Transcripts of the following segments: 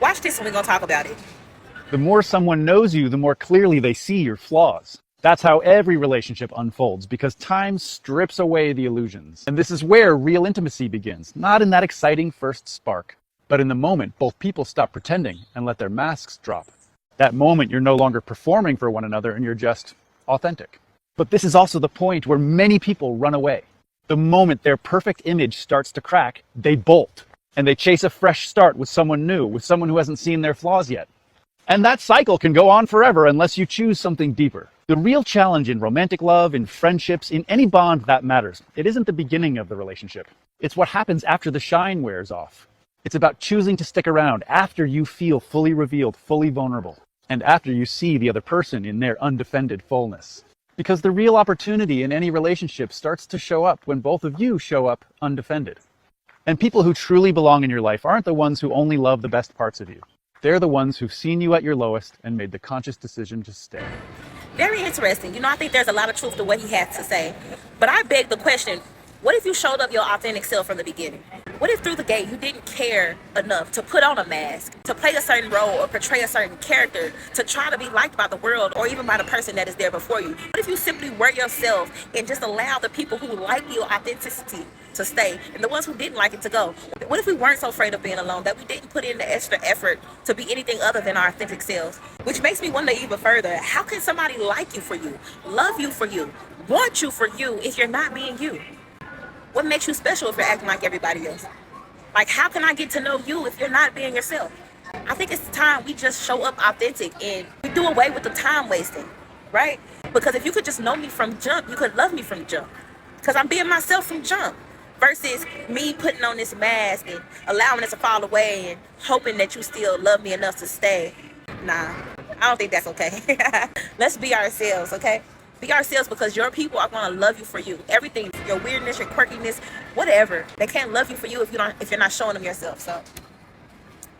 Watch this and we're going to talk about it. The more someone knows you, the more clearly they see your flaws. That's how every relationship unfolds, because time strips away the illusions. And this is where real intimacy begins, not in that exciting first spark, but in the moment both people stop pretending and let their masks drop. That moment you're no longer performing for one another and you're just authentic. But this is also the point where many people run away. The moment their perfect image starts to crack, they bolt. And they chase a fresh start with someone new, with someone who hasn't seen their flaws yet. And that cycle can go on forever unless you choose something deeper. The real challenge in romantic love, in friendships, in any bond that matters, it isn't the beginning of the relationship. It's what happens after the shine wears off. It's about choosing to stick around after you feel fully revealed, fully vulnerable, and after you see the other person in their undefended fullness. Because the real opportunity in any relationship starts to show up when both of you show up undefended. And people who truly belong in your life aren't the ones who only love the best parts of you. They're the ones who've seen you at your lowest and made the conscious decision to stay. Very interesting. I think there's a lot of truth to what he had to say. But I beg the question, what if you showed up your authentic self from the beginning? What if through the gate you didn't care enough to put on a mask, to play a certain role or portray a certain character, to try to be liked by the world or even by the person that is there before you? What if you simply were yourself and just allow the people who like your authenticity to stay and the ones who didn't like it to go? What if we weren't so afraid of being alone that we didn't put in the extra effort to be anything other than our authentic selves? Which makes me wonder even further, how can somebody like you for you, love you for you, want you for you if you're not being you? What makes you special if you're acting like everybody else? Like, how can I get to know you if you're not being yourself? I think it's time we just show up authentic and we do away with the time wasting, right? Because if you could just know me from jump, you could love me from jump. Because I'm being myself from jump. Versus me putting on this mask and allowing it to fall away and hoping that you still love me enough to stay. Nah, I don't think that's okay. Let's be ourselves, okay? Be ourselves, because your people are gonna love you for you. Everything, your weirdness, your quirkiness, whatever. They can't love you for you if you're not showing them yourself. So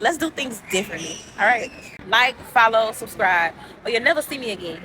let's do things differently. All right. Like, follow, subscribe, or you'll never see me again.